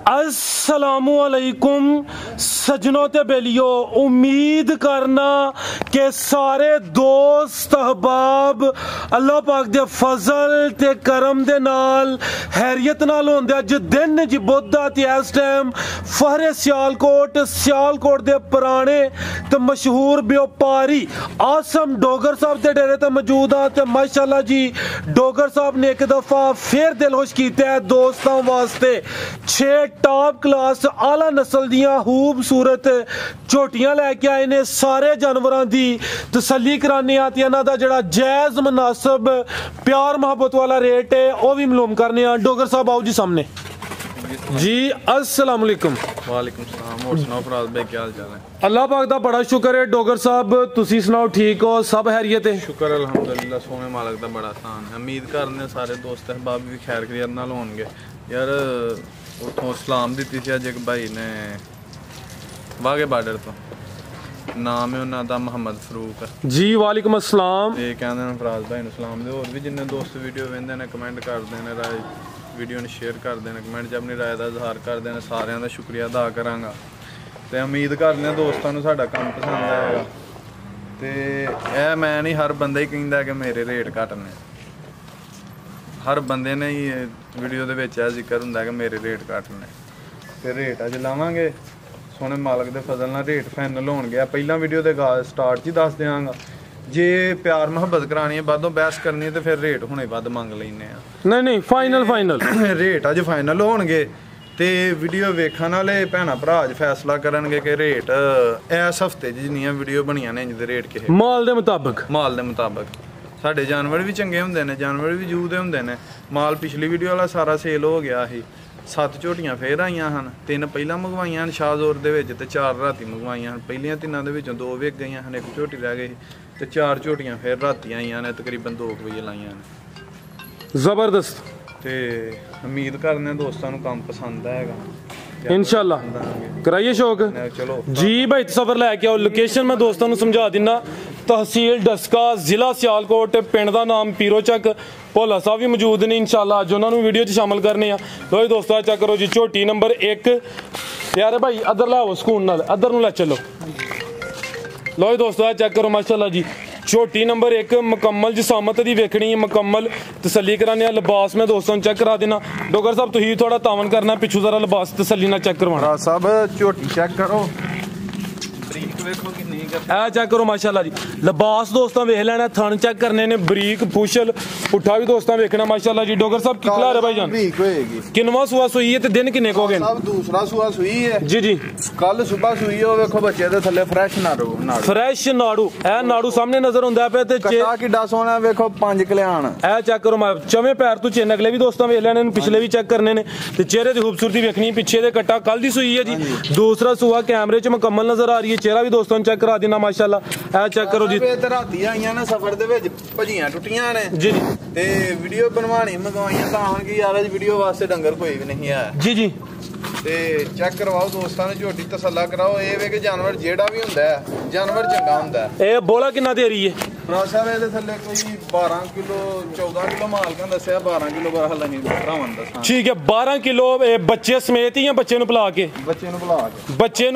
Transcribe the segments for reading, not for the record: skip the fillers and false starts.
अस्सलामुअलैकुम सजनों ते बेलियो, उम्मीद करना कि सारे दोस्त अहबाब अल्लाह पाक दे फजल ते करम दे नाल हैरियत नाल होंदे। अज दिन जी बुद्धा ते इस टाइम फहरे सियालकोट दे पुराने ते मशहूर व्यापारी आसम डोगर साहब दे डेरे ते मौजूद हाँ। ते माशाअल्लाह जी डोगर साहब ने एक दफा फिर दिलखुश किया है दोस्तों वास्ते 6 टॉप क्लास आला नस्ल दियां खूबसूरत झोटियां लैके आए ने। सारे जानवरों की तसल्ली कराने आती इन्हां दा जिहड़ा जायज मुनासिब प्यार मोहब्बत वाला रेट है वह भी मालूम करने। डोगर साहब आओ जी सामने जी। अस्सलाम वालेकुम। वालेकुम सलाम। और सुनाओ फराज भाई क्या हाल चाल है? अल्लाह पाक दा बड़ा शुक्र है। डोगर साहब तुसी सुनाओ ठीक हो? सब हैरियत है? शुक्र अल्हम्दुलिल्लाह सोने मालक दा बड़ा आसान है। उम्मीद करने सारे दोस्त अहबाब भी खैर खैरियत नाल होणगे। यार उतों सलाम दी थी अज एक भाई ने वाघे बार्डर तो, नाम है उन्होंने मोहम्मद फरूक जी। वालेकुम अस्सलाम। ते कहंदे ने फराज भाई नूं सलाम दे। होर भी जिन्ने दोस्त वीडियो वेंदे ने कमेंट करदे ने, राय वीडियो ने शेयर करते हैं, कमेंट च अपनी राय का इजहार करते हैं, सारिਆਂ ਦਾ शुक्रिया अदा करांगा। तो उम्मीद करने दोस्तों को साडा काम पसंद आएगा। तो यह मैं नहीं हर बंदा ही कहता कि मेरे रेट घट ने, हर बंदे ने ही वीडियो के विच जिक्र होंदा कि मेरे रेट घट ने। तो रेट अज लावांगे सोने मालक के फजल नाल रेट फाइनल होणगे। पहला वीडियो के स्टार्ट च दस देंगा, जे प्यार मुहब्बत करानी है बादों बहस करनी है तो फिर रेट हुणे वध मंग लैने आ। नहीं फाइनल रेट अज फाइनल होणगे ते वीडियो वेखण वाले भैणा भरा अज फैसला करनगे कि रेट इस हफ्ते जिन्नियां वीडियो बनियां ने इंज दे रेट किहे माल दे मुताबिक। साडे जानवर भी चंगे हुंदे ने, जानवर भी जू दे हुंदे ने। माल पिछली वीडियो वाला सारा सेल हो गया ही। 7 झोटियां फिर आईयां हन, 3 पहिलां मंगवाईयां हन शाहजोर दे विच ते 4 राती मंगवाईयां हन। पहिलियां 3 दे विचों 2 विक गईयां हन, 1 झोटी रह गई ते 4 झोटियां फिर राती आईयां ने, तकरीबन 2 बजे लाईयां ने। जबरदस्त। ते उम्मीद करने दोस्तों को काम पसंद आएगा इंशाल्लाह। कराइए शौक। चलो जी भाई सफर लैके आओ। लोकेशन मैं दोस्तों को समझा दिना, तहसील डस्का, जिला सियालकोट, पिंड का नाम पीरो चक। भोला साहब भी मौजूद ने इंशाल्लाह, अज उन्होंने वीडियो च शामिल करने। लो दोस्तों चेक करो जी, झोटी नंबर 1 यार भाई अदर लाओ सुकून नाल, अदर नूं लै चलो। लो दोस्तों चेक करो माशाल्लाह जी, झोटी नंबर 1 मुकम्मल जिसामत दी वेखनी है, मुकम्मल तसल्ली कराने। लिबास मैं दोस्तों चेक करा देना। डोगर साहब तुसीं थोड़ा तावन करना, पिछू जरा लिबास तसल्ली नाल चेक करवाना। साहब झोटी चेक करो, बरीक वेखो कितनी चेक करो माशाल्लाह जी। लिबास दोस्तों वेख लेना, थन चेक करने ने, बरीक पुछल पुठा भी दोस्तों वेखना माशाल्लाह जी। डोगर साहब कितना है भाई जान? किनवा सुआ सुई है ते दिन किन्ने को हो गए? साहब दूसरा सुआ सुई है जी। कल सुबह सुई हो, वेखो बच्चे दे थल्ले फ्रेश नाड़ू ए नाड़ू सामने नजर हुंदा पे ते कटा किड्डा सोहना वेखो 5 कल्याण। ए चेक करो चवे पैर तो चेन अगले भी दोस्तों वेख लेने, पिछले भी चेक करने ने ते चेहरे दी खूबसूरती वेखनी। पीछे दे कट्टा कल दी सुई है जी। दूसरा सुआ कैमरे च मुकम्मल नजर आ रही है, चेहरा भी दोस्तों चेक करा देना माशाल्लाह। ए चेक करो जी, राती आईयां ने सफर दे विच भजियां टुटियां ने जी ते वीडियो बनवानी मंगवाइयां तां कि यार वीडियो वास्ते डंगर कोई भी नहीं है जी। ते चेक करवाओ दोस्तों ने, झोटी तसल्ला कराओ। ये वे कि जानवर जेड़ा भी हुंदा है जानवर चंगा हुंदा है। ए बोला कितना दे रही है? रासा वे दे थल्ले कोई 12 किलो 14 किलो माल का दसया, 12 किलो बरहल नहीं भरावन दसा। ठीक है 12 किलो बच्चे समेत ही बच्चे नु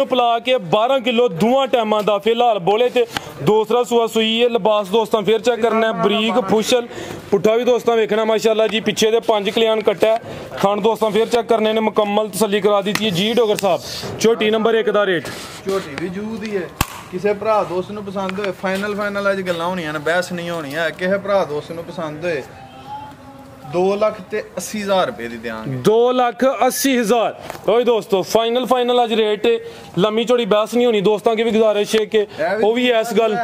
पिला के 12 किलो दुआ टाइमां दा फिलहाल बोले ते दूसरा सुआ सुई है। लिबास दोस्तों फिर चेक करना है, बरीक फुशल पुठा भी दोस्तों वेखना माशाल्लाह जी। पीछे दे 5 कल्याण कट्टा खान दोस्तों फिर चेक करने ने, मुकम्मल तसल्ली करा दी थी जी। डोगर साहब झोटी नंबर 1 दा रेट, झोटी भी जू दी है। किसी भरा दोस्त नूं पसंद होए फाइनल अज गल्लां होणियां ने, बहस नहीं होनी है। किसी भरा दोस्त नूं पसंद होए 2,80,000 रुपए दी देंगे। 2,80,000 ओए दोस्तों फाइनल अज रेट। लम्मी चौड़ी बहस नहीं होनी, दोस्तों की भी गुजारिश है कि वो भी इस गल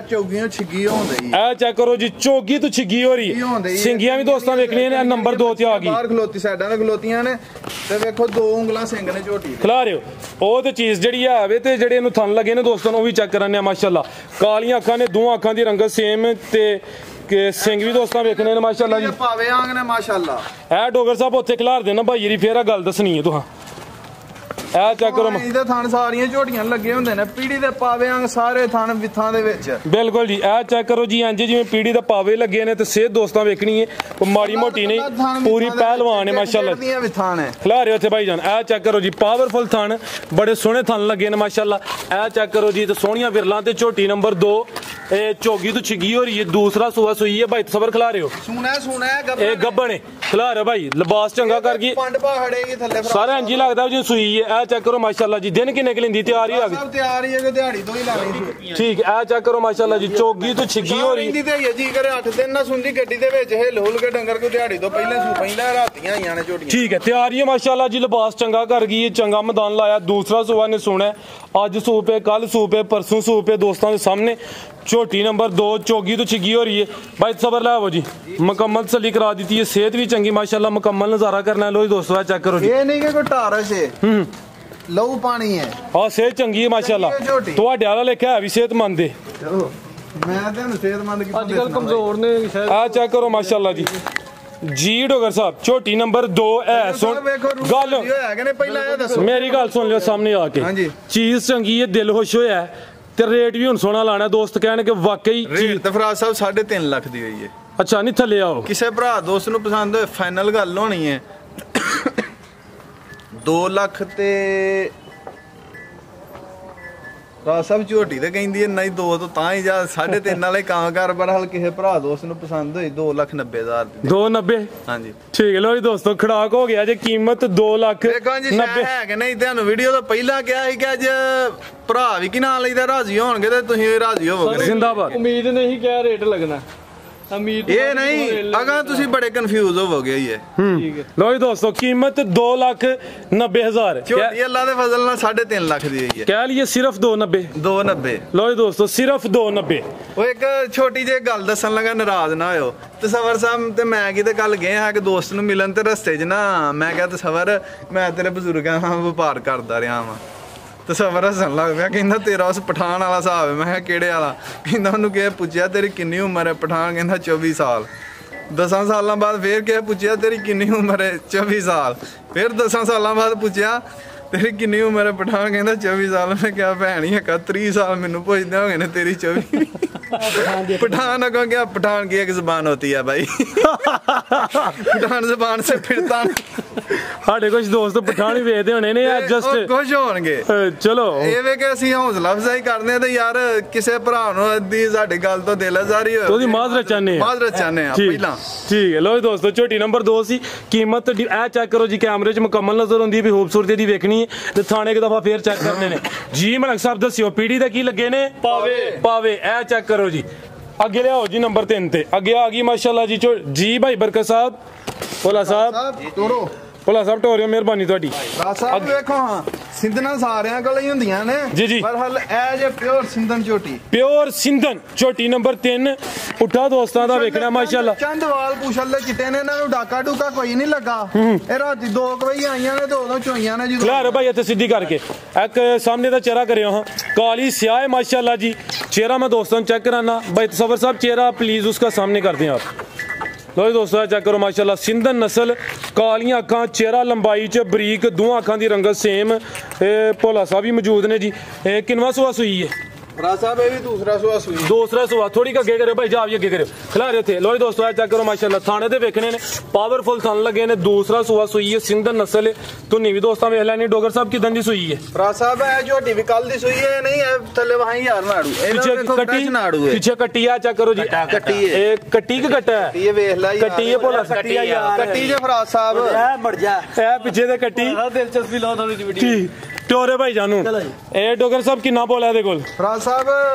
चौगियों छिगी होंदी है। चेक करो जी, चौगी तो छिगी हो रही, सिंगियां भी दोस्तों देखनी ने। नंबर 2 ते आ गई, बाहर खलोती साइडां ते खलोतियां ने ते वेखो 2 उंगलां सिंग ने झोटी खिला रहे हो। वो तो चीज जिहड़ी है वे ते जेहड़े इहनूं थन लगे ने दोस्तों वो भी चेक कराने माशाल्लाह। कालियां अखां ने, 2 अखां दी रंगत सेम ते के सिंग भी दोस्तों वेखने ने माशाल्लाह जी। पावे आंग ने माशाल्लाह। ए डोगर साहब उत्थे खिलार देना भाई जी, फिर गल दसनी है तुहां ਇਹ ਚੈੱਕ ਕਰੋ ਇਹਦੇ ਥਣ ਸਾਰੀਆਂ ਝੋਟੀਆਂ ਲੱਗੇ ਹੁੰਦੇ ਨੇ ਪੀੜੀ ਦੇ ਪਾਵੇ ਅੰਗ ਸਾਰੇ ਥਣ ਵਿਥਾਂ ਦੇ ਵਿੱਚ ਬਿਲਕੁਲ ਜੀ। ਇਹ ਚੈੱਕ ਕਰੋ ਜੀ ਇੰਜ ਜਿਵੇਂ ਪੀੜੀ ਦੇ ਪਾਵੇ ਲੱਗੇ ਨੇ ਤੇ ਸਿਹਤ ਦੋਸਤਾਂ ਵੇਖਣੀ ਹੈ ਉਹ ਮਾੜੀ ਮੋਟੀ ਨਹੀਂ ਪੂਰੀ ਪਹਿਲਵਾਨ ਹੈ ਮਾਸ਼ਾਅੱਲਾ ਖਿਲਾ ਰਹੇ ਉੱਥੇ ਭਾਈ ਜਾਨ। ਇਹ ਚੈੱਕ ਕਰੋ ਜੀ ਪਾਵਰਫੁਲ ਥਣ ਬੜੇ ਸੋਹਣੇ ਥਣ ਲੱਗੇ ਨੇ ਮਾਸ਼ਾਅੱਲਾ। ਇਹ ਚੈੱਕ ਕਰੋ ਜੀ ਤੇ ਸੋਹਣੀਆਂ ਵਿਰਲਾਂ ਤੇ ਝੋਟੀ ਨੰਬਰ 2 ਇਹ ਝੋਗੀ ਤੋਂ ਛਿੱਗੀ ਹੋ ਰਹੀ ਹੈ दूसरा सूआ सुई है भाई सबर खिला रहे हो ਇਹ ਗੱਬਣ ਖਿਲਾ ਰਹੇ ਭਾਈ ਲਿਬਾਸ ਚੰਗਾ ਕਰ ਗਈ ਸਾਰਾ ਇੰਜ ਲੱਗਦਾ ਜੀ ਸੂਈ ਹੈ। ਇਹ ਚੈੱਕ ਕਰੋ ਮਾਸ਼ਾਅੱਲਾ ਜੀ ਦਿਨ ਕਿੰਨੇ ਕਿ ਲੈਂਦੀ ਤਿਆਰ ਹੀ ਆ ਗਈ ਸਭ ਤਿਆਰ ਹੀ ਹੈ ਕਿ ਦਿਹਾੜੀ ਤੋਂ ਹੀ ਲਾਣੀ ਠੀਕ ਹੈ। ਇਹ ਚੈੱਕ ਕਰੋ ਮਾਸ਼ਾਅੱਲਾ ਜੀ ਚੋਗੀ ਤੋਂ ਛਿੱਗੀ ਹੋ ਰਹੀ ਹੈ ਤੇ ਜੀ ਕਰੇ 8 ਦਿਨ ਨਾ ਸੁੰਦੀ ਗੱਡੀ ਦੇ ਵਿੱਚ ਹਿੱਲ ਹੁਲ ਕੇ ਡੰਗਰ ਕੋ ਦਿਹਾੜੀ ਤੋਂ ਪਹਿਲਾਂ ਰਾਤੀਆਂ ਆਈਆਂ ਨੇ ਝੋਟੀਆਂ ਠੀਕ ਹੈ ਤਿਆਰ ਹੀ ਹੈ ਮਾਸ਼ਾਅੱਲਾ ਜੀ ਲਿਬਾਸ ਚੰਗਾ ਕਰ ਗਈ ਚੰਗਾ ਮੈਦਾਨ ਲਾਇਆ। दूसरा सूआ ने सुना ਅੱਜ सूप है कल सूप है परसों सूप है दोस्तों के सामने छोटी नंबर 2 चौगी तो छिगी हो रही है भाई सबर लाओ जी मुकम्मल तसल्ली करा दी है सेहत भी चंगी माशाल्लाह मुकम्मल नजारा करना है। लो जी दोस्तों चेक करो जी ये नहीं कि कोई टारस है लहू पानी है हाँ सेहत चंगी है माशाल्लाह ਤੁਹਾਡੇ ਵਾਲਾ ਲਿਖਿਆ ਹੈ ਵੀ ਸਿਹਤਮੰਦ ਹੈ ਮੈਂ ਤਾਂ ਸਿਹਤਮੰਦ ਕੀ ਅੱਜ ਕੱਲ ਕਮਜ਼ੋਰ ਨੇ ਆ ਚੈੱਕ ਕਰੋ ਮਾਸ਼ਾਅੱਲਾ ਜੀ जी डोगर साहब छोटी नंबर 2 है सुन गल मेरी गल सुन लियो सामने आके चीज चंगी है दिल खुश होया ते रेट भी हुन सोना लाना दोस्त कहने के वाकई रेट ते फराज साहब 3.5 लाख दी हुई है। अच्छा नहीं थले आओ किसे भरा दोस्त नु पसंद होए फाइनल गल होनी है 2 लाख ते ਰਾਜ ਸਾਹਿਬ ਝੋਟੀ ਤੇ ਕਹਿੰਦੀ ਹੈ ਨਹੀਂ 2 ਤੋਂ ਤਾਂ ਹੀ ਜਾ 3.5 ਵਾਲੇ ਕਾਂ ਕਰ ਪਰ ਹਲ ਕਿਸੇ ਭਰਾ ਦੋਸਤ ਨੂੰ ਪਸੰਦ ਹੋਈ 2,90,000 ਦੀ 290 ਹਾਂਜੀ ਠੀਕ ਹੈ। ਲੋ ਜੀ ਦੋਸਤੋ ਖੜਾਕ ਹੋ ਗਿਆ ਜੇ ਕੀਮਤ 2,90,000 ਹੈ ਕਿ ਨਹੀਂ ਤੁਹਾਨੂੰ ਵੀਡੀਓ ਤੋਂ ਪਹਿਲਾਂ ਕਿਹਾ ਸੀ ਕਿ ਅੱਜ ਭਰਾ ਵੀ ਕਿ ਨਾਲ ਲਈਦਾ ਰਾਜ਼ੀ ਹੋਣਗੇ ਤੇ ਤੁਸੀਂ ਵੀ ਰਾਜ਼ੀ ਹੋਵੋਗੇ ਜ਼ਿੰਦਾਬਾਦ ਉਮੀਦ ਨਹੀਂ ਕਿ ਰੇਟ ਲੱਗਣਾ ਇਹ ਨਹੀਂ ਅਗਾ ਤੁਸੀਂ ਬੜੇ ਕਨਫਿਊਜ਼ ਹੋਵੋਗੇ ਇਹ ਠੀਕ ਹੈ। ਲੋ ਜੀ ਦੋਸਤੋ ਕੀਮਤ 2,90,000 ਝੋਟੀ ਅੱਲਾ ਦੇ ਫਜ਼ਲ ਨਾਲ 3.5 ਲੱਖ ਦੀ ਹੋਈ ਹੈ ਕਹਿ ਲਈਏ ਸਿਰਫ 290 ਲੋ ਜੀ ਦੋਸਤੋ ਸਿਰਫ 290 ਉਹ ਇੱਕ ਛੋਟੀ ਜਿਹੀ ਗੱਲ ਦੱਸਣ ਲੱਗਾ ਨਾਰਾਜ਼ ਨਾ ਹੋਇਓ ਤਸਵਰ ਸਾਹਿਬ ਤੇ ਮੈਂ ਕਿਤੇ ਕੱਲ ਗਏ ਹਾਂ ਕਿ ਦੋਸਤ ਨੂੰ ਮਿਲਣ ਤੇ ਰਸਤੇ 'ਚ ਨਾ ਮੈਂ ਕਿਹਾ ਤਸਵਰ ਮੈਂ ਤੇਰੇ ਬਜ਼ੁਰਗਾਂ ਨਾਲ ਵਪਾਰ ਕਰਦਾ ਰਿਹਾ ਵਾਂ ਤਸਵਰ ਹੱਸਣ ਲੱਗ ਪਿਆ ਕਹਿੰਦਾ ਤੇਰਾ ਉਸ ਪਠਾਨ ਵਾਲਾ ਹਿਸਾਬ ਹੈ। ਮੈਂ ਕਿਹਾ ਕਿਹੜੇ ਵਾਲਾ ਕਹਿੰਦਾ ਉਹਨੂੰ ਕਿਹਾ ਪੁੱਛਿਆ ਤੇਰੀ ਕਿੰਨੀ ਉਮਰ ਹੈ ਪਠਾਨ ਕਹਿੰਦਾ 24 ਸਾਲ 10 ਸਾਲਾਂ ਬਾਅਦ ਫੇਰ ਕਿਹਾ ਪੁੱਛਿਆ ਤੇਰੀ ਕਿੰਨੀ ਉਮਰ ਹੈ 24 ਸਾਲ ਫਿਰ 10 ਸਾਲਾਂ ਬਾਅਦ ਪੁੱਛਿਆ ਤੇਰੀ ਕਿੰਨੀ ਉਮਰ ਹੈ ਪਠਾਨ ਕਹਿੰਦਾ 24 ਸਾਲ ਮੈਂ ਕਿਹਾ ਭੈਣ ਹੀ ਹੈਗਾ 30 ਸਾਲ ਮੈਨੂੰ ਪੁੱਛਦੇ ਹੋਗੇ ਨੇ ਤੇਰੀ 24 पठान को क्या पठान की एक जुबान होती है भाई पठान जुबान से फिरता ਸਾਡੇ ਕੁਝ ਦੋਸਤ ਪਠਾਨ ਹੀ ਵੇਖਦੇ ਹੋਣੇ ਨੇ ਐਡਜਸਟ ਖੁਸ਼ ਹੋਣਗੇ ਚਲੋ ਇਹ ਵੇ ਕਿ ਅਸੀਂ ਹੌਸਲਾ ਅਫਜ਼ਾਈ ਕਰਦੇ ਆ ਤੇ ਯਾਰ ਕਿਸੇ ਭਰਾ ਨੂੰ ਅੱਧੀ ਸਾਡੀ ਗੱਲ ਤੋਂ ਦਿਲ ਆਜ਼ਾਰੀ ਹੋਏ ਉਹਦੀ ਮਾਜ਼ਰਤ ਚਾਹਨੇ ਆ ਪਹਿਲਾਂ ਠੀਕ ਹੈ। ਲੋ ਜੀ ਦੋਸਤੋ ਝੋਟੀ ਨੰਬਰ 2 ਸੀ ਕੀਮਤ ਇਹ ਚੈੱਕ ਕਰੋ ਜੀ ਕੈਮਰੇ 'ਚ ਮੁਕੰਮਲ ਨਜ਼ਰ ਆਉਂਦੀ ਵੀ ਖੂਬਸੂਰਤੀ ਦੀ ਵੇਖਣੀ ਹੈ ਤੇ ਥਾਣੇ ਇੱਕ ਦਫਾ ਫੇਰ ਚੈੱਕ ਕਰਨੇ ਨੇ ਜੀ ਮਲਕ ਸਾਹਿਬ ਦੱਸਿਓ ਪੀੜੀ ਦਾ ਕੀ ਲੱਗੇ ਨੇ ਪਾਵੇ ਇਹ ਚੈੱਕ ਕਰੋ ਜੀ ਅੱਗੇ ਲਿਆਓ ਜੀ ਨੰਬਰ 3 ਤੇ ਅੱਗੇ ਆ ਗਈ ਮਾਸ਼ਾਅੱਲਾ ਜੀ ਭਾਈ ਬਰਕਤ ਸਾਹਿਬ ਭੋਲਾ ਸਾਹਿਬ ਤੋਰੋ ਭੋਲਾ ਸਾਹਿਬ ਟੋਰਿਓ ਮਿਹਰਬਾਨੀ ਤੁਹਾਡੀ ਰਾਜ ਸਾਹਿਬ ਵੇਖੋ ਹਾਂ ਸਿੰਧਣਾ ਸਾਰਿਆਂ ਕੋਲ ਹੀ ਹੁੰਦੀਆਂ ਨੇ ਪਰ ਹਲ ਇਹ ਜੇ ਪਿਓਰ ਸਿੰਧਨ ਝੋਟੀ ਨੰਬਰ 3 ਉੱਠਾ ਦੋਸਤਾਂ ਦਾ ਵੇਖਣਾ ਮਾਸ਼ਾਅੱਲਾ ਚੰਦਵਾਲ ਪੁਛਲ ਦੇ ਚਿੱਟੇ ਨੇ ਇਹਨਾਂ ਨੂੰ ਡਾਕਾ ਡੂਕਾ ਕੋਈ ਨਹੀਂ ਲੱਗਾ ਇਹ ਰਾਤੀ 2 ਵਜੇ ਆਈਆਂ ਨੇ ਤੇ ਉਦੋਂ ਚੋਈਆਂ ਨੇ ਜੀ ਖਲਾਰ ਭਾਈ ਇੱਥੇ ਸਿੱਧੀ ਕਰਕੇ ਇੱਕ ਸਾਹਮਣੇ ਦਾ ਚਿਹਰਾ ਕਰਿਓ ਹਾਂ ਕਾਲੀ ਸਿਆਹ ਹੈ माशाल्लाह जी चेहरा मैं दोस्तों चेक कराना भाई तसव्वुर साहब चेहरा प्लीज उसका सामने कर दें आप लो जी दोस्तों चेक करो माशाल्लाह सिंधन नस्ल कालियां अखां चेहरा लंबाई च बरीक दोवां अखां दी रंगत सेम भोला साहब भी मौजूद ने जी किनवा सुआ सुई है राज साहब ये भी दूसरा सुआ थोड़ी अगे करो भाई जा भी अगे करो खिला रहे थे लो जी दोस्तों चेक करो माशाल्लाह थाने दे वेखने ने पावरफुल थान लगे ने दूसरा सुआ सुई है सिंधन नस्ल तो नी भी दोस्तों वेख लेनी डोगर साहब किदन दी सुई है राज साहब है झोटी भी कल दी सुई है नहीं है थल्ले वहां यार नाड़ू पीछे कट्टी है चेक करो जी कट्टी है कट्टी के कट्टा है ये वेख ला कट्टी है बोला कट्टी है यार कट्टी जे फराज साहब ए मर जा ए पीछे दे कट्टी दिलचस्पी लो थोड़ी सी वीडियो टोरे भाई जानू ए डोगर साहब किन्ना बोला ਇਹਦੇ ਕੋਲ ਫਰਾਜ਼ ਸਾਹਿਬ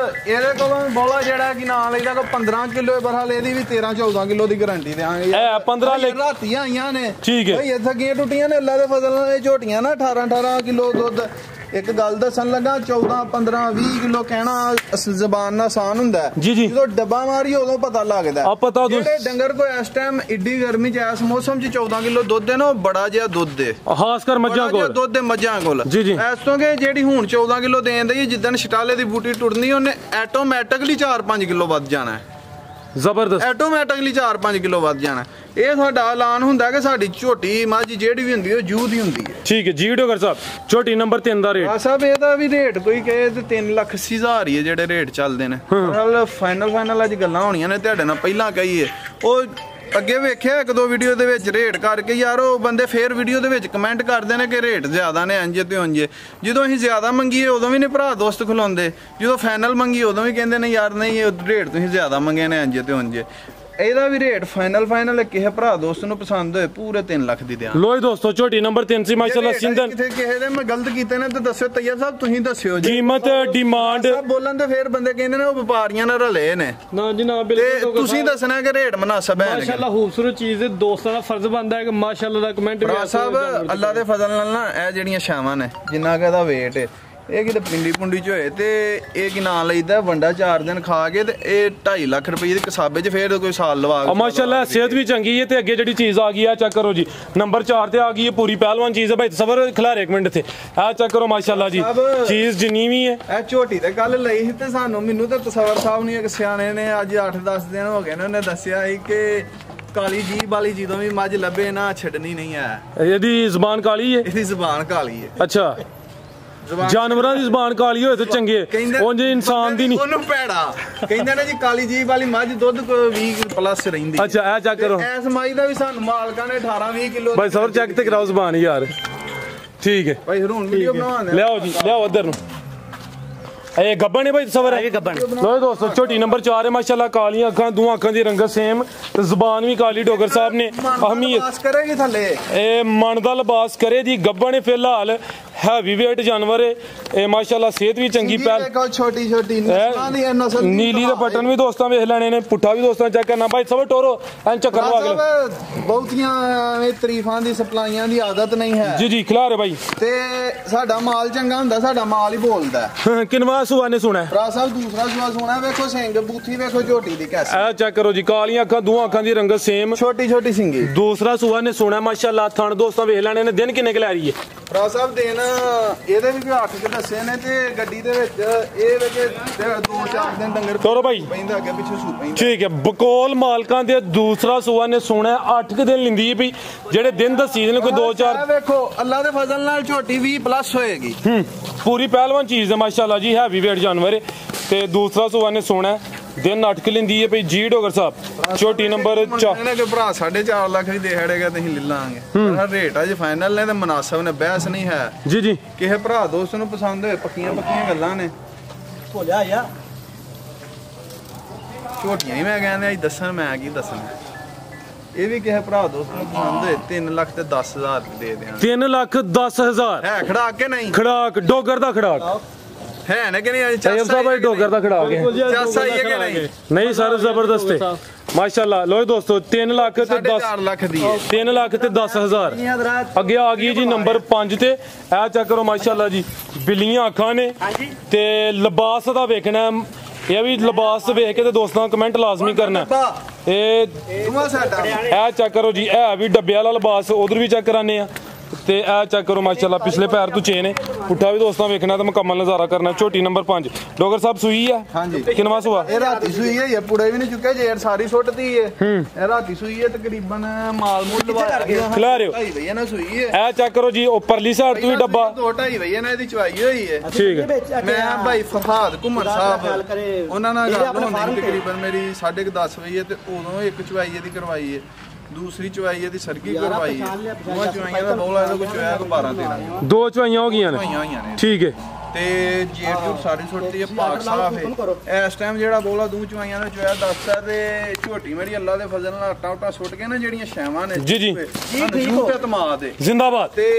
ਇਹਦੇ ਕੋਲੋਂ ਬੋਲਾ ਜਿਹੜਾ ਕਿ ਨਾਲ ਇਹਦਾ ਕੋ 15 ਕਿਲੋ ਬਰਹਾਲ ਇਹਦੀ ਵੀ 13 14 ਕਿਲੋ ਦੀ ਗਾਰੰਟੀ ਦੇਾਂਗੇ ਇਹ 15 ਲੈ ਰਾਤੀਆਂ ਆਈਆਂ ਨੇ ਠੀਕ ਹੈ ਭਾਈ ਇੱਥੇ ਕੀ ਟੁੱਟੀਆਂ ਨੇ ਅੱਲਾ ਦੇ ਫਜ਼ਲ ਨਾਲ ਇਹ ਝੋਟੀਆਂ ਨਾ 18 ਕਿਲੋ ਦੁੱਧ ਇੱਕ ਗੱਲ ਦੱਸਣ ਲੱਗਾ 14 15 20 ਕਿਲੋ ਕਹਿਣਾ ਜ਼ਬਾਨ ਨਾਲ ਆਸਾਨ ਹੁੰਦਾ ਜਦੋਂ ਡੱਬਾ ਮਾਰੀ ਉਦੋਂ ਪਤਾ ਲੱਗਦਾ ਜਿਹੜੇ ਡੰਗਰ ਕੋ ਇਸ ਟਾਈਮ ਏਡੀ ਗਰਮੀ ਚ ਇਸ ਮੌਸਮ ਚ 14 ਕਿਲੋ ਦੁੱਧ ਦੇ ਨਾ ਬੜਾ ਜਿਹਾ ਦੁੱਧ ਦੇ ਖਾਸ ਕਰ ਮੱਝਾਂ ਕੋਲ ਦੁੱਧ ਦੇ ਮੱਝਾਂ ਕੋਲ ਇਸ ਤੋਂ ਕਿ ਜਿਹੜੀ ਹੁਣ 14 ਕਿਲੋ ਦੇਣ ਦੀ ਜਿੱਦਣ ਛਟਾਲੇ ਦੀ ਬੂਟੀ ਟੁੱਟਣੀ ਉਹਨੇ ਆਟੋਮੈਟਿਕਲੀ 4-5 ਕਿਲੋ ਵੱਧ ਜਾਣਾ ਜ਼ਬਰਦਸਤ ਆਟੋਮੈਟਿਕਲੀ 4-5 ਕਿਲੋ ਵੱਧ ਜਾਣਾ। ਇਹ ਸਾਡਾ ਐਲਾਨ ਹੁੰਦਾ ਕਿ ਸਾਡੀ ਝੋਟੀ ਮੱਝ ਜਿਹੜੀ ਵੀ ਹੁੰਦੀ ਉਹ ਜੂਹ ਦੀ ਹੁੰਦੀ ਹੈ। ਠੀਕ ਹੈ ਜੀ ਡੋਗਰ ਸਾਹਿਬ, ਝੋਟੀ ਨੰਬਰ 3 ਦਾ ਰੇਟ। ਆ ਸਾਹਿਬ ਇਹਦਾ ਵੀ ਰੇਟ ਕੋਈ ਕਹੇ ਤੇ 3,80,000 ਹੀ ਹੈ ਜਿਹੜੇ ਰੇਟ ਚੱਲਦੇ ਨੇ। ਨਾਲ ਫਾਈਨਲ ਅੱਜ ਗੱਲਾਂ ਹੋਣੀਆਂ ਨੇ ਤੁਹਾਡੇ ਨਾਲ ਪਹਿਲਾਂ ਕਹੀਏ। ਉਹ ਅੱਗੇ ਵੇਖਿਆ ਇੱਕ ਦੋ ਵੀਡੀਓ ਦੇ ਵਿੱਚ ਰੇਟ ਕਰਕੇ ਯਾਰ ਉਹ ਬੰਦੇ ਫੇਰ ਵੀਡੀਓ ਦੇ ਵਿੱਚ ਕਮੈਂਟ ਕਰਦੇ ਨੇ ਕਿ ਰੇਟ ਜ਼ਿਆਦਾ ਨੇ ਇੰਜ ਤੇ ਉਂਝ। ਜਦੋਂ ਅਸੀਂ ਜ਼ਿਆਦਾ ਮੰਗੀਏ ਉਦੋਂ ਵੀ ਨਹੀਂ ਭਰਾ ਦੋਸਤ ਖਲੋਂਦੇ, ਜਦੋਂ ਫਾਈਨਲ ਮੰਗੀ ਉਦੋਂ ਵੀ ਕਹਿੰਦੇ ਨੇ ਯਾਰ ਨਹੀਂ ਇਹ ਰੇਟ ਤੁਸੀਂ ਜ਼ਿਆਦਾ ਮੰਗੇ ਨੇ ਇੰਜ ਤੇ ਉਂਝ। ਇਹਦਾ ਵੀ ਰੇਟ ਫਾਈਨਲ ਕਿਸੇ ਭਰਾ ਦੋਸਤ ਨੂੰ ਪਸੰਦ ਹੋਏ ਪੂਰੇ 3 ਲੱਖ ਦੀ ਦਿਆਂ। ਲੋ ਦੋਸਤੋ ਝੋਟੀ ਨੰਬਰ 3 ਸੀ ਮਾਸ਼ਾਅੱਲਾ ਸਿੰਧਨ। ਕਿਸੇ ਦੇ ਮੈਂ ਗਲਤ ਕੀਤੇ ਨੇ ਤੇ ਦੱਸਿਓ ਤੈਯਬ ਸਾਹਿਬ, ਤੁਸੀਂ ਦੱਸਿਓ ਜੀ ਕੀਮਤ ਡਿਮਾਂਡ ਬੋਲਣ ਤੇ ਫੇਰ ਬੰਦੇ ਕਹਿੰਦੇ ਨੇ ਉਹ ਵਪਾਰੀਆਂ ਨਾਲ ਰਲੇ ਨੇ। ਨਾ ਜੀ ਨਾ, ਤੇ ਬਿਲਕੁਲ ਤੁਸੀਂ ਦੱਸਣਾ ਕਿ ਰੇਟ ਮੁਨਾਸਬ ਹੈ। ਮਾਸ਼ਾਅੱਲਾ ਖੂਬਸੂਰਤ ਚੀਜ਼ ਹੈ, ਦੋਸਤਾਂ ਦਾ ਫਰਜ਼ ਬਣਦਾ ਹੈ ਕਿ ਮਾਸ਼ਾਅੱਲਾ ਦਾ ਕਮੈਂਟ ਵੀ ਸਾਹਿਬ ਅੱਲਾ ਦੇ ਫਜ਼ਲ ਨਾਲ ਨਾ ਇਹ ਜਿਹੜੀਆਂ ਛਾਵਾਂ ਨੇ ਜਿੰਨਾ ਕਿ ਇਹਦਾ weight ਹੈ ਇਹ ਕਿਤੇ ਪਿੰਡੀ ਪੁੰਡੀ ਚ ਹੋਏ ਤੇ ਇਹ ਕੀ ਨਾਂ ਲਈਦਾ ਵੰਡਾ 4 ਦਿਨ ਖਾ ਕੇ ਤੇ ਇਹ 2.5 ਲੱਖ ਰੁਪਏ ਦੇ ਕਸਾਬੇ 'ਚ ਫੇਰ ਕੋਈ ਸਾਲ ਲਵਾ ਕੇ। ਮਾਸ਼ਾਅੱਲਾ ਸਿਹਤ ਵੀ ਚੰਗੀ ਹੈ ਤੇ ਅੱਗੇ ਜਿਹੜੀ ਚੀਜ਼ ਆ ਗਈ ਆ ਚੈੱਕ ਕਰੋ ਜੀ ਨੰਬਰ 4 ਤੇ ਆ ਗਈ ਹੈ ਪੂਰੀ ਪਹਿਲਵਾਨ ਚੀਜ਼ ਹੈ ਭਾਈ ਸਬਰ ਖਿਲਾਰੇ ਇੱਕ ਮਿੰਟ ਇੱਥੇ ਆ ਚੈੱਕ ਕਰੋ ਮਾਸ਼ਾਅੱਲਾ ਜੀ ਚੀਜ਼ ਜਿੰਨੀ ਵੀ ਹੈ। ਇਹ ਝੋਟੀ ਤੇ ਕੱਲ ਲਈ ਸੀ ਤੇ ਮੈਨੂੰ ਤੇ ਤਸਵਰ ਸਾਹਿਬ ਨੇ ਇੱਕ ਸਿਆਣੇ ਨੇ ਅੱਜ 8-10 ਦਿਨ ਹੋ ਗਏ ਨੇ ਉਹਨੇ ਦੱਸਿਆ ਸੀ ਕਿ ਕਾਲੀ ਜੀਬ ਵਾਲੀ ਜਦੋਂ ਵੀ ਮੱਝ ਲੱਭੇ ਨਾ ਛੱਡਣੀ ਨਹੀਂ ਹੈ। ਇਹਦੀ ਜ਼ੁਬਾਨ ਕਾਲੀ ਹੈ, ਇਹਦੀ ਜ਼ੁਬਾਨ ਕਾਲੀ ਹੈ। ਅੱਛਾ ਜਾਨਵਰਾਂ ਦੀ ਜ਼ੁਬਾਨ ਕਾਲੀ ਹੋਏ ਤੇ ਚੰਗੇ ਉਂਝ ਇਨਸਾਨ ਦੀ ਨਹੀਂ। ਉਹਨੂੰ ਭੈੜਾ ਕਹਿੰਦੇ ਨੇ ਜੀ ਕਾਲੀ ਜੀਬ ਵਾਲੀ ਮੱਝ ਦੁੱਧ 20 ਪਲੱਸ ਰਹਿੰਦੀ। ਅੱਛਾ ਇਹ ਚੈੱਕ ਕਰੋ ਐਸ ਮਾਈ ਦਾ ਵੀ ਸਾਨੂੰ ਮਾਲਕਾਂ ਨੇ 18-20 ਕਿਲੋ ਭਾਈ ਸਬਰ ਚੈੱਕ ਤੇ ਕਰਾਓ ਜ਼ੁਬਾਨ ਯਾਰ। ਠੀਕ ਹੈ ਭਾਈ ਹੁਣ ਵੀਡੀਓ ਬਣਾਉਂਦੇ ਲਿਆਓ ਜੀ ਲਿਆਓ ਇੱਧਰ ਨੂੰ। ਇਹ ਗੱਬਣ ਹੈ ਭਾਈ ਸਬਰ ਹੈ ਗੱਬਣ। ਲੋ ਦੋਸਤੋ ਝੋਟੀ ਨੰਬਰ 4 ਹੈ ਮਾਸ਼ਾਅੱਲਾ ਕਾਲੀਆਂ ਅੱਖਾਂ ਦੋਹਾਂ ਅੱਖਾਂ ਦੀ ਰੰਗਤ ਸੇਮ ਤੇ ਜ਼ੁਬਾਨ ਵੀ ਕਾਲੀ ਡੋਗਰ ਸਾਹਿਬ ਨੇ ਅਹਿਮੀਅਤ ਕਰੇਗੀ ਥੱਲੇ ਇਹ ਮਨ ਦਾ ਲਿਬਾਸ ਕਰੇ ਜੀ ਗੱਬਣ ਹੈ ਫਿਲਹਾਲ ਹੈਵੀ weight ਜਾਨਵਰ ਹੈ ਇਹ ਮਾਸ਼ਾਅੱਲਾ ਸਿਹਤ ਵੀ ਚੰਗੀ ਪੈਲ ਛੋਟੀ ਨਸਲ ਨੀਲੀ ਦੇ ਬਟਨ ਵੀ ਦੋਸਤਾਂ ਵੇਖ ਲੈਣੇ ਨੇ ਪੁੱਠਾ ਵੀ ਦੋਸਤਾਂ ਚੈੱਕ ਕਰਨਾ ਭਾਈ ਸਬਰ ਟੋਰੋ ਐਂ ਚੱਕਰ ਲਵਾ ਅਗਲੇ ਬਹੁਤੀਆਂ ਐਵੇਂ ਤਾਰੀਫਾਂ ਦੀ ਸਪਲਾਈਆਂ ਦੀ ਆਦਤ ਨਹੀਂ ਹੈ ਜੀ ਜੀ ਖਿਲਾ ਰਹੇ ਭਾਈ ਤੇ ਸਾਡਾ ਮਾਲ ਚੰਗਾ ਹੁੰਦਾ ਸਾਡਾ ਮਾਲ ਹੀ ਬੋਲਦਾ। ਕਿਨਵਾ ਸੁਆ ਨੇ ਸੁਣਾ ਭਰਾ ਸਾਹਿਬ ਦੂਸਰਾ ਸੁਆ ਸੁਣਾ ਵੇਖੋ ਸਿੰਘ ਬੂਥੀ ਵੇਖੋ ਝੋਟੀ ਦੀ ਕੈਸੀ ਇਹ ਚੈੱਕ ਕਰੋ ਜੀ ਕਾਲੀਆਂ ਅੱਖਾਂ ਦੋਹਾਂ ਅੱਖਾਂ ਦੀ ਰੰਗਤ ਸੇਮ ਛੋਟੀ ਸਿੰਗੀ। ਦੂਸਰਾ ਸੁਆ ਨੇ ਸੁਣਾ ਮਾਸ਼ਾਅੱਲਾ ਥਣ ਦੋਸਤਾਂ ਵੇਖ ਲੈਣੇ ਨੇ ਦਿਨ ਕਿੰਨੇ ਕਿ ਲੈ ਰਹੀ ਹੈ ਭਰਾ ਸਾਹਿਬ ਦਿਨ ਇਹਦੇ ਵੀ 8 ਕੇ ਦੱਸੇ ਨੇ ਤੇ ਗੱਡੀ ਦੇ ਵਿੱਚ ਇਹ ਵਿੱਚ 2-4 ਦਿਨ ਡੰਗਰ ਤੋਰੋ ਭਾਈ ਪੈਂਦਾ ਅੱਗੇ ਪਿੱਛੇ ਸੂ ਪੈਂਦਾ। ਠੀਕ ਹੈ ਬਕੌਲ ਮਾਲਕਾਂ ਦੇ ਦੂਸਰਾ ਸੁਆ ਨੇ ਸੁਣਾ 8 ਕਿ ਦਿਨ ਲਿੰਦੀ ਹੈ ਵੀ ਜਿਹੜੇ ਦਿਨ ਦੱਸੀ ਨੇ ਕੋਈ 2-4 ਵੇਖੋ ਅੱਲਾ ਦੇ ਫਜ਼ਲ ਨਾਲ ਝੋਟੀ 20 ਪਲੱਸ ਹੋਏਗੀ। ਪੂਰੀ ਪਹਿਲਵਾਨ ਚੀਜ਼ ਹੈ ਮਾਸ਼ਾਅੱਲਾ ਜੀ ਹੈਵੀ weight ਜਾਨਵਰ ਹੈ ਤੇ ਦੂਸਰਾ ਸੁਆ ਨੇ ਸੁਣਾ ਦਿਨ 8 ਕਿ ਲਿੰਦੀ ਹੈ ਭਈ ਜੀ ਡੋਗਰ ਸਾਹਿਬ ਛੋਟੀ ਨੰਬਰ 4 ਨੇ ਕਿ ਭਰਾ 4.5 ਲੱਖ ਦੀ ਦੇ ਹੜੇਗਾ ਤੇ ਅਸੀਂ ਲੈ ਲਾਂਗੇ ਪਰ ਰੇਟ ਅਜ ਫਾਈਨਲ ਨੇ ਤੇ ਮੁਨਾਸਬ ਨੇ ਬਹਿਸ ਨਹੀਂ ਹੈ ਜੀ ਜੀ ਕਿਸੇ ਭਰਾ ਦੋਸਤ ਨੂੰ ਪਸੰਦ ਹੋਏ ਪੱਕੀਆਂ ਗੱਲਾਂ ਨੇ ਭੋਲਿਆ ਯਾ ਝੋਟੀਆਂ ਹੀ ਮੈਂ ਕਹਿੰਦਾ ਅੱਜ ਦੱਸਣ ਮੈਂ ਕੀ ਦੱਸਣਾ ਇਹ ਵੀ ਕਿਸੇ ਭਰਾ ਦੋਸਤ ਨੂੰ ਪਸੰਦ ਹੋਏ 3 ਲੱਖ ਤੇ 10,000 ਦੇ ਦਿਆਂ 3 ਲੱਖ 10,000 ਹੈ ਖੜਾ ਕੇ ਨਹੀਂ ਖੜਾਕ ਡੋਗਰ ਦਾ ਖੜਾਕ ਹੈ ਨਾ ਕਿ ਨਹੀਂ ਤੈਯਬ ਸਾਹਿਬ ਭਾਈ ਡੋਗਰ ਦਾ ਖੜਾਕ ਹੈ ਚਾਸਾ ਹੀ ਹੈ ਕਿ ਨਹੀਂ ਨਹੀਂ ਸਰ ਜ਼ਬਰਦਸਤ ਹੈ ਮਾਸ਼ਾਅੱਲਾ ਲੋ ਦੋਸਤੋ 3 ਲੱਖ ਤੇ 4 ਲੱਖ ਦੀ 3 ਲੱਖ ਤੇ 10,000 ਅੱਗੇ ਆ ਗਈ ਜੀ ਨੰਬਰ 5 ਤੇ ਇਹ ਚੈੱਕ ਕਰੋ ਮਾਸ਼ਾਅੱਲਾ ਜੀ ਬਿੱਲੀਆਂ ਅੱਖਾਂ ਨੇ ਤੇ ਲਿਬਾਸ ਦਾ ਵੇਖਣਾ ਇਹ ਵੀ ਲਿਬਾਸ ਵੇਖ ਕੇ ਤੇ ਦੋਸਤਾਂ ਕਮੈਂਟ ਲਾਜ਼ਮੀ ਕਰਨਾ ਇਹ ਚੈੱਕ ਕਰੋ ਜੀ ਇਹ ਵੀ ਡੱਬੇ ਵਾਲਾ ਲਿਬਾਸ ਉਧਰ ਵੀ ਚੈੱਕ ਕਰਾਨੇ ਆ ਤੇ ਇਹ ਚੈੱਕ ਕਰੋ ਮਾਸ਼ਾਅੱਲਾ ਪਿਛਲੇ ਪੈਰ ਤੋਂ ਚੇਨ ਹੈ ਪੁੱਠਾ ਵੀ ਦੋਸਤਾਂ ਵੇਖਣਾ ਤੇ ਮੁਕੰਮਲ ਨਜ਼ਾਰਾ ਕਰਨਾ ਝੋਟੀ ਨੰਬਰ 5 ਡੋਗਰ ਸਾਹਿਬ ਸੂਈ ਹੈ ਹਾਂਜੀ ਕਿੰਨਵਾ ਸੁਆ ਇਹ ਰਾਤੀ ਸੂਈ ਹੈ ਇਹ ਪੁੜੇ ਵੀ ਨਹੀਂ ਚੁੱਕੇ ਜੇਰ ਸਾਰੀ ਸੁੱਟਦੀ ਹੈ ਇਹ ਰਾਤੀ ਸੂਈ ਹੈ ਤਕਰੀਬਨ ਮਾਲ ਮੂਲ ਲਵਾ ਕੇ ਖਿਲਾ ਰਹੇ ਹੋ 2.5 ਵਜੇ ਨਾ ਸੂਈ ਹੈ ਇਹ ਚੈੱਕ ਕਰੋ ਜੀ ਉੱਪਰਲੀ ਸਾਈਡ ਤੋਂ ਵੀ ਡੱਬਾ 2-2.5 ਵਜੇ ਨਾ ਇਹਦੀ ਚਵਾਈ ਹੋਈ ਹੈ ਠੀਕ ਹੈ ਮੈਂ ਭਾਈ ਫਹਾਦ ਘੁੰਮਣ ਸਾਹਿਬ ਉਹਨਾਂ ਨਾਲ ਗੱਲ ਹੁੰਦੀ ਤਕਰੀਬਨ ਮੇਰੀ 10:30 ਵਜੇ ਤੇ ਉਦੋਂ ਇੱਕ ਚਵਾਈ ਇਹਦੀ ਕਰਵਾਈ ਹੈ ਦੂਸਰੀ ਚਵਾਈ ਇਹਦੀ ਸਰਗੀ ਕਰਵਾਈ ਹੈ ਦੋਵਾਂ ਚਵਾਈਆਂ ਦਾ ਬੋਲਾ ਇਹਦਾ ਕੋਈ ਚਵਾਇਆ ਕੋ 12-13 ਦੋ ਚਵਾਈਆਂ ਹੋ ਗਈਆਂ ਨੇ ਠੀਕ ਹੈ ਤੇ ਜੇਟ ਜੂਟ ਸਾਰੀ ਸੁੱਟਦੀ ਹੈ ਪਾਕ ਸਾਫ ਹੈ ਇਸ ਟਾਈਮ ਜਿਹੜਾ ਬੋਲਾ ਦੋ ਚਵਾਈਆਂ ਦਾ ਚਵਾਇਆ ਦੱਸਦਾ ਤੇ ਝੋਟੀ ਮੇਰੀ ਅੱਲਾ ਦੇ ਫਜ਼ਲ ਨਾਲ ਆਟਾ ਉਟਾ ਸੁੱਟ ਕੇ ਨਾ ਜਿਹੜੀਆਂ ਛਾਵਾਂ ਨੇ ਜੀ ਜੀ ਠੀਕ ਹੈ ਤਮਾਦ ਹੈ ਜ਼ਿੰਦਾਬਾਦ ਤੇ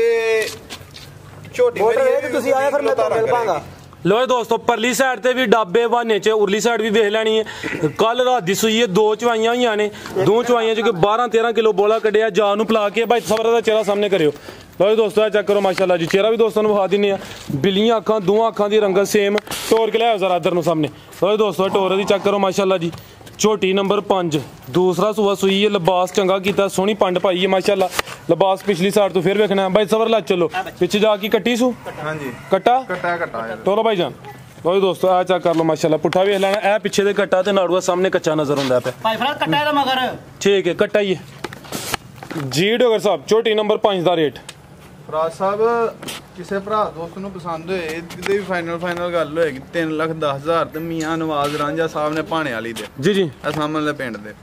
ਝੋਟੀ ਮੇਰੀ ਤੁਸੀਂ ਆਇਆ ਫਿਰ ਮੈਂ ਤੁਹਾਨੂੰ ਮਿਲ ਪਾਂਗਾ ਲੋ ਦੋਸਤੋ ਪਰਲੀ ਸਾਈਡ ਤੇ ਵੀ ਡਾਬੇ ਬਹਾਨੇ ਚ ਉਰਲੀ ਸਾਈਡ ਵੀ ਵੇਖ ਲੈਣੀ ਹੈ ਕੱਲ ਰਾਤ ਦੀ ਸੂਈ ਹੈ 2 ਚਵਾਈਆਂ ਹੋਈਆਂ ਨੇ 2 ਚਵਾਈਆਂ ਚ 12-13 ਕਿਲੋ ਬੋਲਾ ਕੱਢਿਆ ਜਾਨ ਨੂੰ ਪਲਾ ਕੇ ਭਾਈ ਸਬਰ ਦਾ ਚਿਹਰਾ ਸਾਹਮਣੇ ਕਰਿਓ ਲੋ ਦੋਸਤੋ ਇਹ ਚੈੱਕ ਕਰੋ ਮਾਸ਼ਾਅੱਲਾ ਜੀ ਚਿਹਰਾ ਵੀ ਦੋਸਤਾਂ ਨੂੰ ਵਿਖਾ ਦਿੰਨੇ ਆ ਬਿੱਲੀਆਂ ਅੱਖਾਂ ਦੋਹਾਂ ਅੱਖਾਂ ਦੀ ਰੰਗਤ ਸੇਮ ਟੋਰ ਕੇ ਲਿਆਓ ਜ਼ਰਾ ਇੱਧਰ ਨੂੰ ਸਾਹਮਣੇ ਲੋ ਦੋਸਤੋ ਟੋਰ ਦੀ ਚੈੱਕ ਕਰੋ ਮਾਸ਼ਾਅੱਲਾ ਜੀ ਝੋਟੀ ਨੰਬਰ 5 ਦੂਸਰਾ ਸੂਆ ਸੂਈ ਹੈ ਲਿਬਾਸ ਚੰਗਾ ਕੀਤਾ ਸੋਹਣੀ ਪੰਡ ਪਾਈ ਹੈ ਮਾਸ਼ਾਅੱਲਾ ਲਿਬਾਸ ਪਿਛਲੀ ਸਾਈਡ ਤੋਂ ਫਿਰ ਵੇਖਣਾ ਭਾਈ ਸਬਰ ਲਾ ਚਲੋ ਪਿੱਛੇ ਜਾ ਕੇ ਕੱਟੀ ਸੂ ਹਾਂਜੀ ਕੱਟਾ ਕੱਟਾ ਤੋਰੋ ਭਾਈ ਜਾਨ ਲਓ ਦੋਸਤੋ ਆ ਚੈੱਕ ਕਰ ਲਓ ਮਾਸ਼ਾਅੱਲਾ ਪੁੱਠਾ ਵੇਖ ਲੈਣਾ ਇਹ ਪਿੱਛੇ ਦੇ ਕੱਟਾ ਤੇ ਨਾੜੂਆ ਸਾਹਮਣੇ ਕੱਚਾ ਨਜ਼ਰ ਹੁੰਦਾ ਪਿਆ ਭਾਈ ਫਰਾਦ ਕੱਟਾ ਇਹਦਾ ਮਗਰ ਠੀਕ ਹੈ ਕੱਟਾ ਹੀ ਹੈ ਜੀ ਡੋਗਰ ਸਾਹਿਬ ਝੋਟੀ ਨੰਬਰ 5 ਦਾ ਰੇਟ ਫਰਾਜ ਸਾਹਿਬ ਕਿਸੇ ਭਰਾ ਦੋਸਤ ਨੂੰ ਪਸੰਦ ਹੋਏ ਇਹਦੇ ਵੀ ਫਾਈਨਲ ਗੱਲ ਹੋਏਗੀ 3,10,000 ਤੇ ਮੀਆਂ ਨਵਾਜ਼ ਰਾਂਝਾ ਸਾਹਿਬ ਨੇ ਭਾਣੇ ਵਾਲੀ ਦੇ ਜੀ ਜੀ ਇਹ ਸਾਹਮਣੇ ਪਿੰਡ ਦੇ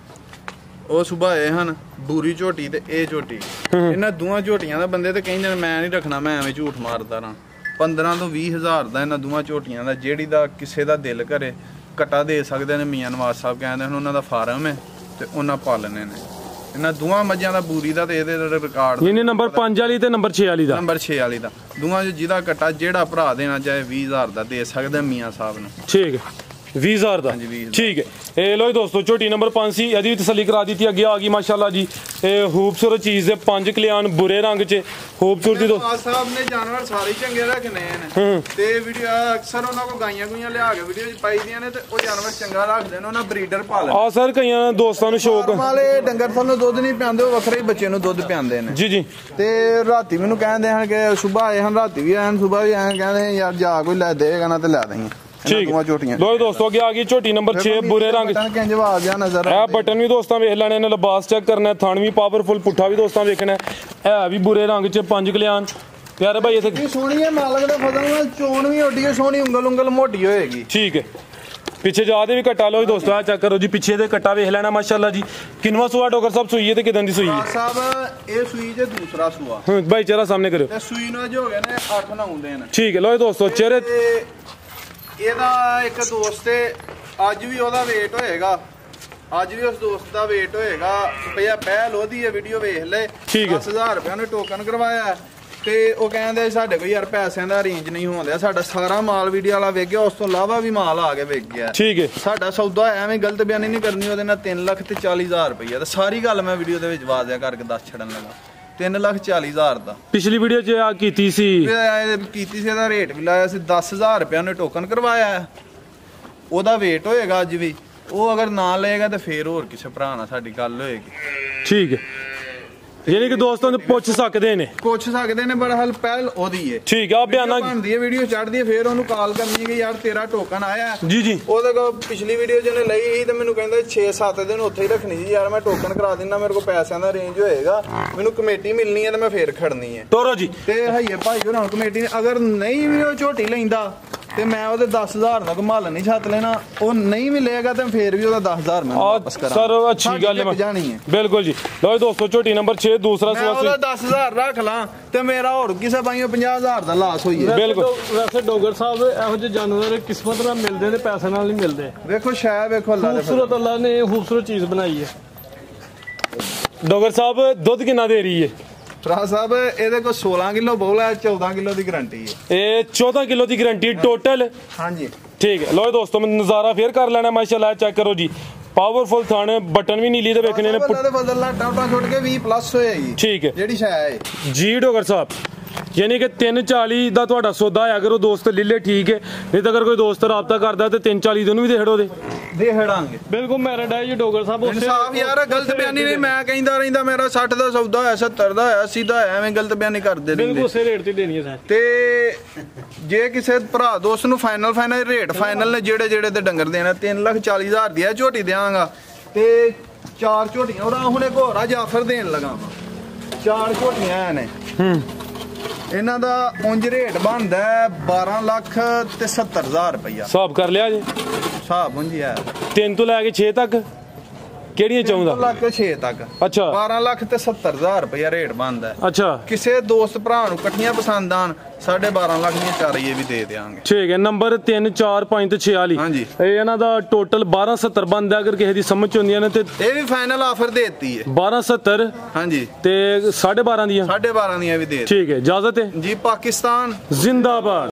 ਉਹ ਸੁਭਾ ਇਹ ਹਨ ਬੂਰੀ ਝੋਟੀ ਤੇ ਇਹ ਝੋਟੀ ਇਹਨਾਂ ਦੋਵਾਂ ਝੋਟੀਆਂ ਦਾ ਬੰਦੇ ਤੇ ਕਹਿੰਦੇ ਨੇ ਮੈਂ ਨਹੀਂ ਰੱਖਣਾ ਮੈਂ ਐਵੇਂ ਝੂਠ ਮਾਰਦਾ ਰਾਂ 15 ਤੋਂ 20,000 ਦਾ ਇਹਨਾਂ ਦੋਵਾਂ ਝੋਟੀਆਂ ਦਾ ਜਿਹੜੀ ਦਾ ਕਿਸੇ ਦਾ ਦਿਲ ਕਰੇ ਕਟਾ ਦੇ ਸਕਦੇ ਨੇ ਮੀਆਂ ਨਵਾਜ਼ ਸਾਹਿਬ ਕਹਿੰਦੇ ਹਨ ਉਹਨਾਂ ਦਾ ਫਾਰਮ ਹੈ ਤੇ ਉਹਨਾਂ ਪਾਲਣੇ ਨੇ ਇਹਨਾਂ ਦੋਵਾਂ ਮੱਝਾਂ ਦਾ ਬੂਰੀ ਦਾ ਤੇ ਇਹਦੇ ਰਿਕਾਰਡ ਇਹਨੇ ਨੰਬਰ 5 ਵਾਲੀ ਤੇ ਨੰਬਰ 6 ਵਾਲੀ ਦਾ ਨੰਬਰ 6 ਵਾਲੀ ਦਾ ਦੋਵਾਂ ਚ ਜਿਹਦਾ ਕਟਾ ਜਿਹੜਾ ਭਰਾ ਦੇਣਾ ਚਾਹੇ 20,000 ਦਾ ਦੇ ਸਕਦੇ ਮੀਆਂ ਸਾਹਿਬ ਨੂੰ ਠੀਕ ਹੈ 20,000 ਦਾ ਠੀਕ ਹੈ ਇਹ ਲੋ ਦੋਸਤੋ ਝੋਟੀ ਨੰਬਰ 5 ਸੀ ਇਹਦੀ ਵੀ ਤਸੱਲੀ ਕਰਾ ਦਿੱਤੀ ਅੱਗੇ ਆ ਗਈ ਮਾਸ਼ਾਅੱਲਾ ਜੀ ਇਹ ਖੂਬਸੂਰਤ ਚੀਜ਼ ਦੇ 5 ਕਲਿਆਣ ਬੁਰੇ ਰੰਗ 'ਚ ਖੂਬਸੂਰਤੀ ਦੋ ਸਾਹਿਬ ਨੇ ਜਾਨਵਰ ਸਾਰੇ ਚੰਗੇ ਰੱਖਨੇ ਨੇ ਤੇ ਵੀਡੀਓ ਅਕਸਰ ਉਹਨਾਂ ਕੋ ਗਾਈਆਂ ਗੁਈਆਂ ਲਿਆ ਕੇ ਵੀਡੀਓ 'ਚ ਪਾਈ ਦੀਆਂ ਨੇ ਤੇ ਉਹ ਜਾਨਵਰ ਚੰਗਾ ਰੱਖਦੇ ਨੇ ਉਹਨਾਂ ਬਰੀਡਰ ਪਾਲਣ ਆ ਸਰ ਕਈਆਂ ਦੋਸਤਾਂ ਨੂੰ ਸ਼ੌਕ ਵਾਲੇ ਡੰਗਰ ਤੁਹਾਨੂੰ ਦੁੱਧ ਨਹੀਂ ਪਿਆਉਂਦੇ ਉਹ ਵੱਖਰੇ ਹੀ ਬੱਚੇ ਨੂੰ ਦੁੱਧ ਪਿਆਉਂਦੇ ਨੇ ਜੀ ਜੀ ਤੇ ਰਾਤੀ ਮੈਨੂੰ ਕਹਿੰਦੇ ਹਨ ਕਿ ਸਵੇਰ ਆਏ ਹਨ ਰਾਤੀ ਵੀ ਆਏ ਹਨ ਸਵੇਰ ਵੀ ਆਏ ਕਹਿੰਦੇ ਯਾਰ ਜਾ ਕੋਈ ਲੈ ਦੇਗਾ ਨਾ ਤੇ ਲੈ ਦੇਈਂ ਠੀਕ ਲੋ ਦੋਸਤੋ ਅੱਗੇ ਆ ਗਈ ਝੋਟੀ ਨੰਬਰ 6 ਬੁਰੇ ਰੰਗ ਇਹ ਬਟਨ ਵੀ ਦੋਸਤਾਂ ਵੇਖ ਲੈਣੇ ਨੇ ਲਿਬਾਸ ਚੈੱਕ ਕਰਨਾ ਥਣ ਵੀ ਪਾਵਰਫੁਲ ਪੁੱਠਾ ਵੀ ਦੋਸਤਾਂ ਵੇਖਣਾ ਇਹ ਵੀ ਬੁਰੇ ਰੰਗ 'ਚ 5 ਕਲਿਆਣ ਪਿਆਰੇ ਭਾਈ ਇੱਥੇ ਸੋਹਣੀ ਹੈ ਮਾਲਕ ਦਾ ਫਜ਼ਲ ਨਾਲ ਚੋਣ ਵੀ ਓਡੀ ਸੋਹਣੀ ਉਂਗਲ ਮੋਟੀ ਹੋਏਗੀ ਠੀਕ ਹੈ ਪਿੱਛੇ ਜਾ ਦੇ ਵੀ ਕੱਟਾ ਲੋ ਦੋਸਤੋ ਆ ਚੈੱਕ ਕਰੋ ਜੀ ਪਿੱਛੇ ਦੇ ਕੱਟਾ ਵੇਖ ਲੈਣਾ ਮਾਸ਼ਾਅੱਲਾ ਜੀ ਕਿੰਨਵਾ ਸੂਆ ਡੋਗਰ ਸਾਹਿਬ ਸੂਈ ਹੈ ਤੇ ਕਿਦਾਂ ਦੀ ਸੂਈ ਹੈ ਸਾਹਿਬ ਇਹ ਸੂਈ ਜੇ ਦੂਸਰਾ ਸੂਆ ਭਾਈ ਚਿਹਰਾ ਸਾਹਮਣੇ ਕਰਿਓ ਤੇ ਸੂਈ ਨੂੰ ਜੋ ਹੋ ਗਏ ਨੇ 8-9 ਦਿਨ ਠੀਕ ਹੈ ਲੋ ਦੋਸਤੋ ਚਿਹਰੇ ਇਹਦਾ ਇੱਕ ਦੋਸਤ ਅੱਜ ਵੀ ਉਹਦਾ ਵੇਟ ਹੋਏਗਾ ਅੱਜ ਵੀ ਉਸ ਦੋਸਤ ਦਾ ਵੇਟ ਹੋਏਗਾ ਭਈਆ ਪਹਿਲ ਉਹਦੀ ਇਹ ਵੀਡੀਓ ਵੇਖ ਲੈ 10,000 ਰੁਪਏ ਨੇ ਟੋਕਨ ਕਰਵਾਇਆ ਤੇ ਉਹ ਕਹਿੰਦੇ ਸਾਡੇ ਕੋਲ ਯਾਰ ਪੈਸਿਆਂ ਦਾ ਅਰੇਂਜ ਨਹੀਂ ਹੋਣਦਿਆ ਸਾਡਾ ਸਾਰਾ ਮਾਲ ਵੀਡੀਓ ਵਾਲਾ ਵੇਖ ਗਿਆ ਉਸ ਤੋਂ ਇਲਾਵਾ ਵੀ ਮਾਲ ਆ ਕੇ ਵੇਖ ਗਿਆ ਠੀਕ ਹੈ ਸਾਡਾ ਸੌਦਾ ਐਵੇਂ ਗਲਤ ਬਿਆਨੀ ਨਹੀਂ ਕਰਨੀ ਉਹਦੇ ਨਾਲ 3,40,000 ਰੁਪਏ ਤੇ ਸਾਰੀ ਗੱਲ ਮੈਂ ਵੀਡੀਓ ਦੇ ਵਿੱਚ ਵਾਜ਼ਿਆ ਕਰਕੇ ਦੱਸ ਛੱਡਣ ਲੱਗਾ 3,40,000 ਦਾ ਪਿਛਲੀ ਵੀਡੀਓ 'ਚ ਆ ਕੀਤੀ ਸੀ ਇਹਦਾ ਰੇਟ ਵੀ ਲਾਇਆ ਸੀ 10,000 ਰੁਪਏ ਉਹਨੇ ਟੋਕਨ ਕਰਵਾਇਆ ਉਹਦਾ ਵੇਟ ਹੋਏਗਾ ਅੱਜ ਵੀ ਉਹ ਅਗਰ ਨਾ ਲਏਗਾ ਤੇ ਫੇਰ ਹੋਰ ਕਿਸੇ ਭਰਾ ਨਾਲ ਸਾਡੀ ਗੱਲ ਹੋਏਗੀ ਠੀਕ ਹੈ ਯਾਨੀ ਕਿ ਦੋਸਤਾਂ ਨੂੰ ਪੁੱਛ ਸਕਦੇ ਨੇ ਬੜਾ ਪਹਿਲ ਉਹਦੀ ਹੈ ਠੀਕ ਆ ਬਿਆਨਾ ਬਣਦੀ ਹੈ ਵੀਡੀਓ ਚੜਦੀ ਹੈ ਫੇਰ ਉਹਨੂੰ ਕਾਲ ਕਰਨੀ ਹੈ ਕਿ ਯਾਰ ਤੇਰਾ ਟੋਕਨ ਆਇਆ ਜੀ ਜੀ ਉਹਦੇ ਕੋਲ ਪਿਛਲੀ ਵੀਡੀਓ ਜਿਹਨੇ ਲਈ ਸੀ ਤੇ ਮੈਨੂੰ ਕਹਿੰਦਾ 6-7 ਦਿਨ ਉੱਥੇ ਹੀ ਰੱਖਣੀ ਸੀ ਯਾਰ ਮੈਂ ਟੋਕਨ ਕਰਾ ਦਿੰਦਾ ਮੇਰੇ ਕੋਲ ਪੈਸਿਆਂ ਦਾ ਰੇਂਜ ਹੋਏਗਾ ਮੈਨੂੰ ਕਮੇਟੀ ਮਿਲਣੀ ਹੈ ਤੇ ਮੈਂ ਫੇਰ ਖੜਨੀ ਹੈ ਟੋਰੋ ਜੀ ਤੇ ਹਈਏ ਭਾਈ ਉਹਨਾਂ ਕਮੇਟੀ ਨੇ ਅਗਰ ਨਹੀਂ ਵੀ ਉਹ ਝੋਟੀ ਲੈਂਦਾ ਤੇ ਮੈਂ ਉਹਦੇ 10,000 ਦਾ ਕਮਾਲ ਨਹੀਂ ਛੱਤ ਲੈਣਾ ਉਹ ਨਹੀਂ ਮਿਲੇਗਾ ਤੇ ਫੇਰ ਵੀ ਉਹਦਾ 10,000 ਮੈਂ ਵਾਪਸ ਕਰਾਂ ਸਰ ਅੱਛੀ ਗੱਲ ਹੈ ਬਿਲਕੁਲ ਜੀ ਲਓ ਦੋਸਤੋ ਝੋਟੀ ਨੰਬਰ 6 ਦੂਸਰਾ ਮੈਂ ਉਹਦਾ 10,000 ਰੱਖ ਲਾਂ ਤੇ ਮੇਰਾ ਹੋਰ ਕਿਸੇ ਪਾਈਓ 50,000 ਦਾ ਲਾਸ ਹੋਈ ਹੈ ਬਿਲਕੁਲ ਵੈਸੇ ਡੋਗਰ ਸਾਹਿਬ ਇਹੋ ਜਿਹੇ ਜਾਨਵਰ ਕਿਸਮਤ ਨਾਲ ਮਿਲਦੇ ਨੇ ਪੈਸੇ ਨਾਲ ਨਹੀਂ ਮਿਲਦੇ ਵੇਖੋ ਸ਼ਾਇਦ ਵੇਖੋ ਅੱਲਾ ਦੇ ਖੂਬਸੂਰਤ ਅੱਲਾ ਨੇ ਖੂਬਸੂਰਤ ਚੀਜ਼ ਬਣਾਈ ਹੈ ਡੋਗਰ ਸਾਹਿਬ ਦੁੱਧ ਕਿੰਨਾ ਦੇ ਰਹੀ ਹੈ ਫਰਾ ਸਾਹਿਬ ਇਹਦੇ ਕੋਲ 16 ਕਿਲੋ ਬੋਲ ਹੈ 14 ਕਿਲੋ ਦੀ ਗਾਰੰਟੀ ਹੈ ਇਹ 14 ਕਿਲੋ ਦੀ ਗਾਰੰਟੀ ਟੋਟਲ ਹਾਂਜੀ ਠੀਕ ਹੈ ਲਓ ਦੋਸਤੋ ਮੈਂ ਨਜ਼ਾਰਾ ਫੇਰ ਕਰ ਲੈਣਾ ਮਾਸ਼ਾਅੱਲਾ ਚੈੱਕ ਕਰੋ ਜੀ ਪਾਵਰਫੁਲ ਥਣ ਬਟਨ ਵੀ ਨੀਲੀ ਦੇ ਵੇਖਣੇ ਨੇ ਬਦਲ ਲਾ ਟਾਟਾ ਛੁੱਟ ਕੇ 20+ ਹੋਏਗੀ ਠੀਕ ਹੈ ਜਿਹੜੀ ਸ਼ਾਇ ਹੈ ਜੀ ਡੋਗਰ ਸਾਹਿਬ ਯਾਨੀ ਕਿ 340 ਦਾ ਤੁਹਾਡਾ ਸੌਦਾ ਹੈ ਅਗਰ ਉਹ ਦੋਸਤ ਲਿਲੇ ਠੀਕ ਹੈ ਨਹੀਂ ਤਾਂ ਅਗਰ ਕੋਈ ਦੋਸਤ ਰਾਬਤਾ ਕਰਦਾ ਤੇ 340 ਦੇ ਨੂੰ ਵੀ ਦੇ ਹੜੋ ਦੇ ਹੜਾਂਗੇ ਬਿਲਕੁਲ ਮੈਰਿਡ ਹੈ ਜੀ ਡੋਗਰ ਸਾਹਿਬ ਇਨਸਾਫ ਯਾਰ ਗਲਤ ਬਿਆਨੀ ਨਹੀਂ ਮੈਂ ਕਹਿੰਦਾ ਰਹਿੰਦਾ ਮੇਰਾ 60 ਦਾ ਸੌਦਾ ਹੋਇਆ 70 ਦਾ ਹੋਇਆ 80 ਦਾ ਹੋਇਆ ਐਵੇਂ ਗਲਤ ਬਿਆਨੀ ਕਰਦੇ ਬਿਲਕੁਲ ਉਸੇ ਰੇਟ ਤੇ ਦੇਣੀ ਹੈ ਸਰ ਤੇ ਜੇ ਕਿਸੇ ਭਰਾ ਦੋਸਤ ਨੂੰ ਫਾਈਨਲ ਰੇਟ ਫਾਈਨਲ ਨੇ ਜਿਹੜੇ ਤੇ ਡੰਗਰ ਦੇਣਾ 3,40,000 ਦੀ ਝੋਟੀ ਦੇਵਾਂਗਾ ਤੇ 4 ਝੋਟੀਆਂ ਉਹਦਾ ਹੁਣੇ ਘੋੜਾ ਜਾਫਰ ਦੇਣ ਲਗਾ 4 ਝੋਟੀਆਂ ਨੇ ਇਹਨਾਂ ਦਾ ਉਂਝ ਰੇਟ ਬਣਦਾ 12,70,000 ਰੁਪਇਆ ਹਿਸਾਬ ਕਰ ਲਿਆ ਜੀ ਹਿਸਾਬ ਉਂਝ ਹੈ 3 ਤੋਂ ਲੈ ਕੇ 6 ਤੱਕ ਕਿਹੜੀਆਂ ਚਾਹੁੰਦਾ 2,06,000 ਤੱਕ ਅੱਛਾ 12,70,000 ਰੁਪਇਆ ਰੇਟ ਬਣਦਾ ਅੱਛਾ ਕਿਸੇ ਦੋਸਤ ਭਰਾ ਨੂੰ ਇਕੱਠੀਆਂ ਪਸੰਦ ਆਣ 12.5 ਲੱਖ ਦੀਆਂ ਚਾਰੀਏ ਵੀ ਦੇ ਦੇਾਂਗੇ ਠੀਕ ਹੈ ਨੰਬਰ 3 4 5 ਤੇ 6 ਵਾਲੀ ਹਾਂਜੀ ਇਹ ਇਹਨਾਂ ਦਾ ਟੋਟਲ 1270 ਬਣਦਾ ਅਗਰ ਕਿਸੇ ਦੀ ਸਮਝ ਚ ਹੁੰਦੀਆਂ ਨੇ ਤੇ ਇਹ ਵੀ ਫਾਈਨਲ ਆਫਰ ਦੇਤੀ ਹੈ 1270 ਹਾਂਜੀ ਤੇ 12.5 ਦੀਆਂ 12.5 ਦੀਆਂ ਵੀ ਦੇ ਠੀਕ ਹੈ ਇਜਾਜ਼ਤ ਹੈ ਜੀ ਪਾਕਿਸਤਾਨ ਜ਼ਿੰਦਾਬਾਦ।